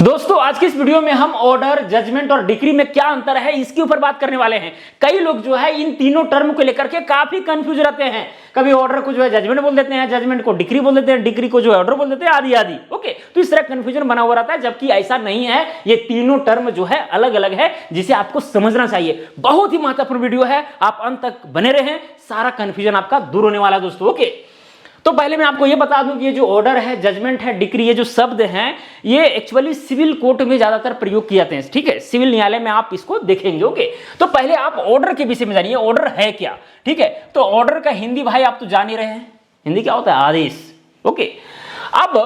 दोस्तों आज की इस वीडियो में हम ऑर्डर, जजमेंट और डिक्री में क्या अंतर है इसके ऊपर बात करने वाले हैं। कई लोग जो है इन तीनों टर्म को लेकर के काफी कंफ्यूज रहते हैं। कभी ऑर्डर को जो है जजमेंट बोल देते हैं, जजमेंट को डिक्री बोल देते हैं, डिक्री को जो है ऑर्डर बोल देते हैं, आदि आदि। ओके, तो इस तरह कंफ्यूजन बना हुआ रहता है, जबकि ऐसा नहीं है। ये तीनों टर्म जो है अलग अलग है, जिसे आपको समझना चाहिए। बहुत ही महत्वपूर्ण वीडियो है, आप अंत तक बने रहें, सारा कंफ्यूजन आपका दूर होने वाला है दोस्तों। ओके, तो पहले मैं आपको ये बता दूं कि ये जो ऑर्डर है, जजमेंट है, डिक्री, ये जो शब्द हैं ये एक्चुअली सिविल कोर्ट में ज्यादातर प्रयोग किए जाते हैं। ठीक है, सिविल न्यायालय में आप इसको देखेंगे। ओके, तो पहले आप ऑर्डर के विषय में जानिए, ऑर्डर है क्या। ठीक है, तो ऑर्डर का हिंदी भाई आप तो जान ही रहे हैं, हिंदी क्या होता है? आदेश। ओके, अब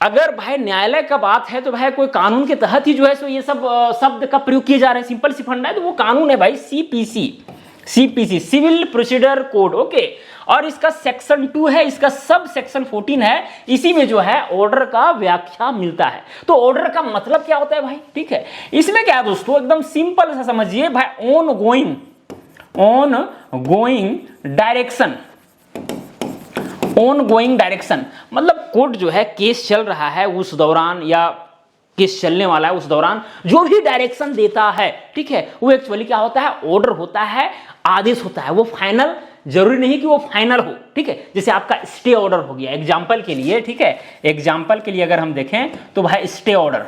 अगर भाई न्यायालय का बात है तो भाई कोई कानून के तहत ही जो है सो ये सब शब्द का प्रयोग किए जा रहे हैं। सिंपल सी फंडा है, तो वो कानून है भाई CPC, civil procedure code. Okay, और इसका सेक्शन 2 है, इसका सब सेक्शन 14 है। इसी में जो है ऑर्डर का व्याख्या मिलता है। तो ऑर्डर का मतलब क्या होता है भाई? ठीक है, इसमें क्या है दोस्तों, एकदम सिंपल सा समझिए भाई, ऑन गोइंग डायरेक्शन मतलब कोर्ट जो है केस चल रहा है उस दौरान, या केस चलने वाला है उस दौरान जो भी डायरेक्शन देता है, ठीक है, वो एक्चुअली क्या होता है? ऑर्डर होता है, आदेश होता है। वो फाइनल जरूरी नहीं कि वो फाइनल हो। ठीक है, जैसे आपका स्टे ऑर्डर हो गया एग्जांपल के लिए। ठीक है, एग्जांपल के लिए अगर हम देखें तो भाई स्टे ऑर्डर,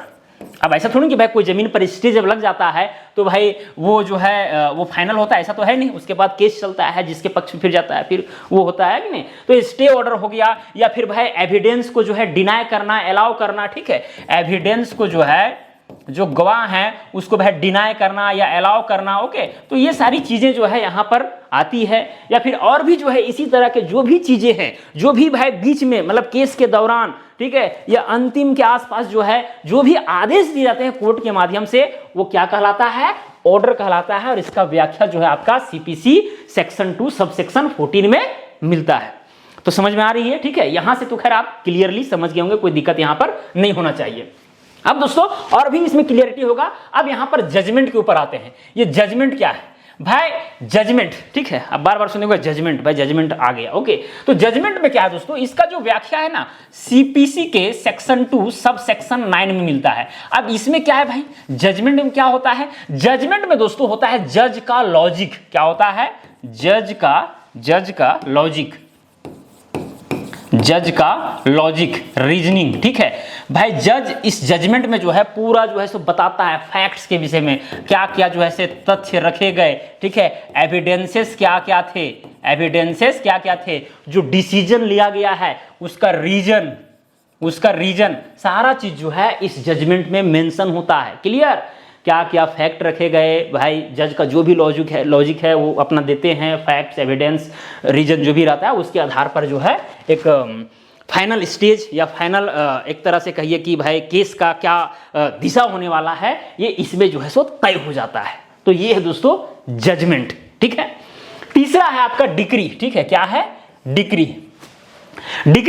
अब ऐसा थोड़ी कि भाई कोई जमीन पर स्टे जब लग जाता है तो भाई वो जो है वो फाइनल होता है, ऐसा तो है नहीं। उसके बाद केस चलता है, जिसके पक्ष में फिर जाता है, फिर वो होता है कि नहीं। तो स्टे ऑर्डर हो गया, या फिर भाई एविडेंस को जो है डिनाई करना, अलाउ करना। ठीक है, एविडेंस को जो है, जो गवाह है उसको भाई डिनाई करना या अलाउ करना। ओके, तो ये सारी चीजें जो है यहां पर आती है। या फिर और भी जो है इसी तरह के जो भी चीजें हैं, जो भी भाई बीच में मतलब केस के दौरान, ठीक है, या अंतिम के आसपास जो है जो भी आदेश दिए जाते हैं कोर्ट के माध्यम से, वो क्या कहलाता है? ऑर्डर कहलाता है। और इसका व्याख्या जो है आपका सीपीसी सेक्शन 2 सब सेक्शन 14 में मिलता है। तो समझ में आ रही है? ठीक है, यहां से तो खैर आप क्लियरली समझ गए होंगे, कोई दिक्कत यहां पर नहीं होना चाहिए। अब दोस्तों और भी इसमें क्लियरिटी होगा। अब यहां पर जजमेंट के ऊपर आते हैं। ये जजमेंट क्या है भाई? जजमेंट, ठीक है, अब बार बार सुनेंगे जजमेंट, भाई जजमेंट आ गया। ओके, तो जजमेंट में क्या है दोस्तों, इसका जो व्याख्या है ना सीपीसी के सेक्शन 2 सब सेक्शन 9 में मिलता है। अब इसमें क्या है भाई? जजमेंट में क्या होता है? जजमेंट में दोस्तों होता है जज का लॉजिक। क्या होता है? जज का लॉजिक, रीजनिंग। ठीक है भाई, जज इस जजमेंट में जो है पूरा जो है सो बताता है फैक्ट्स के विषय में, क्या क्या जो है से तथ्य रखे गए। ठीक है, एविडेंसेस क्या क्या थे, जो डिसीजन लिया गया है उसका रीजन सारा चीज जो है इस जजमेंट में मेंशन होता है। क्लियर? क्या क्या फैक्ट रखे गए भाई, जज का जो भी लॉजिक है वो अपना देते हैं, फैक्ट्स, एविडेंस, रीजन जो भी रहता है उसके आधार पर जो है एक फाइनल स्टेज या फाइनल एक तरह से कहिए कि भाई केस का क्या दिशा होने वाला है, ये इसमें जो है सो तय हो जाता है। तो ये है दोस्तों जजमेंट। ठीक है, तीसरा है आपका डिक्री। ठीक है, क्या है? डिक्री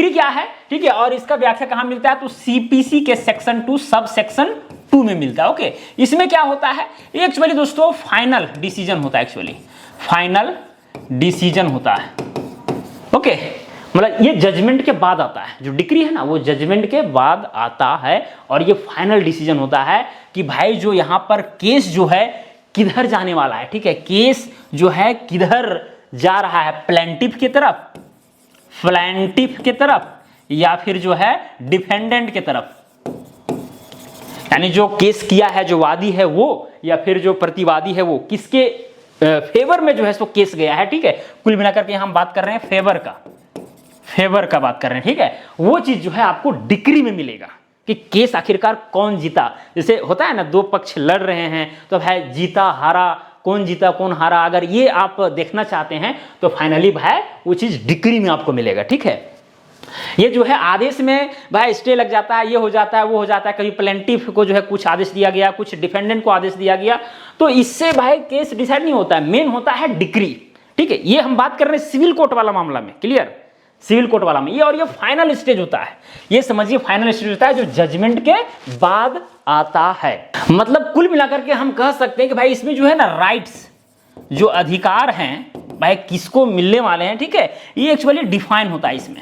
क्या है? ठीक है, और इसका व्याख्या कहां मिलता है? तो सीपीसी के सेक्शन 2 सब सेक्शन 2 में मिलता है। ओके, इसमें क्या होता है? ये एक्चुअली दोस्तों फाइनल डिसीजन होता है। ओके, मतलब ये जजमेंट के बाद आता है। जो डिक्री है ना वो जजमेंट के बाद आता है, और ये फाइनल डिसीजन होता है कि भाई जो यहां पर केस जो है किधर जाने वाला है। ठीक है, केस जो है किधर जा रहा है, प्लेंटिफ की तरफ या फिर जो है डिफेंडेंट की तरफ, यानी जो केस किया है जो वादी है वो, या फिर जो प्रतिवादी है वो, किसके फेवर में जो है सो केस गया है। ठीक है, कुल मिलाकर के हम बात कर रहे हैं फेवर का बात कर रहे हैं। ठीक है, वो चीज जो है आपको डिक्री में मिलेगा कि केस आखिरकार कौन जीता। जैसे होता है ना, दो पक्ष लड़ रहे हैं तो भाई जीता हारा, कौन जीता कौन हारा, अगर ये आप देखना चाहते हैं तो फाइनली भाई वो चीज डिक्री में आपको मिलेगा। ठीक है, ये जो है आदेश में भाई स्टे लग जाता है, ये हो जाता है, वो हो जाता है। कभी प्लेंटिफ को जो है कुछ आदेश दिया गया, कुछ डिफेंडेंट को आदेश दिया गया, तो इससे भाई केस डिसाइड नहीं होता है, मेन होता है डिक्री। ठीक है, ये हम बात कर रहे हैं सिविल कोर्ट वाला मामला में। क्लियर? सिविल कोर्ट वाला में ये, और ये फाइनल स्टेज होता है। ये समझिए फाइनल स्टेज होता है जो जजमेंट के बाद आता है। मतलब कुल मिलाकर के हम कह सकते हैं कि भाई इसमें जो है ना राइट्स, जो अधिकार हैं भाई किसको मिलने वाले हैं, ठीक है, ये एक्चुअली डिफाइन होता है इसमें।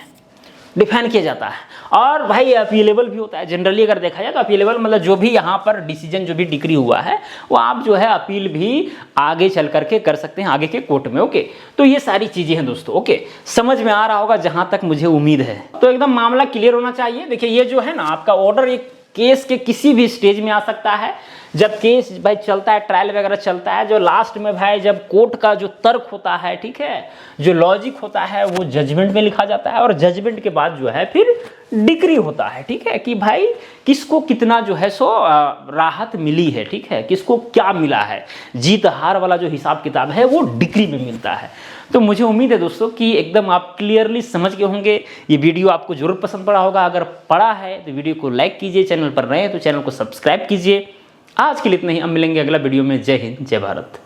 डिफाइन किया जाता है। और भाई अपीलेबल भी होता है जनरली, अगर देखा जाए तो अपीलेबल मतलब जो भी यहाँ पर डिसीजन जो भी डिक्री हुआ है वो आप जो है अपील भी आगे चल करके कर सकते हैं आगे के कोर्ट में। ओके, तो ये सारी चीजें हैं दोस्तों। ओके, समझ में आ रहा होगा जहां तक मुझे उम्मीद है। तो एकदम मामला क्लियर होना चाहिए। देखिए ये जो है ना आपका ऑर्डर एक केस के किसी भी स्टेज में आ सकता है। जब केस भाई चलता है, ट्रायल वगैरह चलता है, जो लास्ट में भाई जब कोर्ट का जो तर्क होता है, ठीक है, जो लॉजिक होता है वो जजमेंट में लिखा जाता है और जजमेंट के बाद जो है फिर डिक्री होता है, ठीक है, कि भाई किसको कितना जो है सो राहत मिली है, ठीक है, किसको क्या मिला है, जीत हार वाला जो हिसाब किताब है वो डिक्री में मिलता है। तो मुझे उम्मीद है दोस्तों कि एकदम आप क्लियरली समझ गए होंगे। ये वीडियो आपको जरूर पसंद पड़ा होगा। अगर पड़ा है तो वीडियो को लाइक कीजिए, चैनल पर नए हैं तो चैनल को सब्सक्राइब कीजिए। आज के लिए इतना ही, अब मिलेंगे अगला वीडियो में। जय हिंद, जय भारत।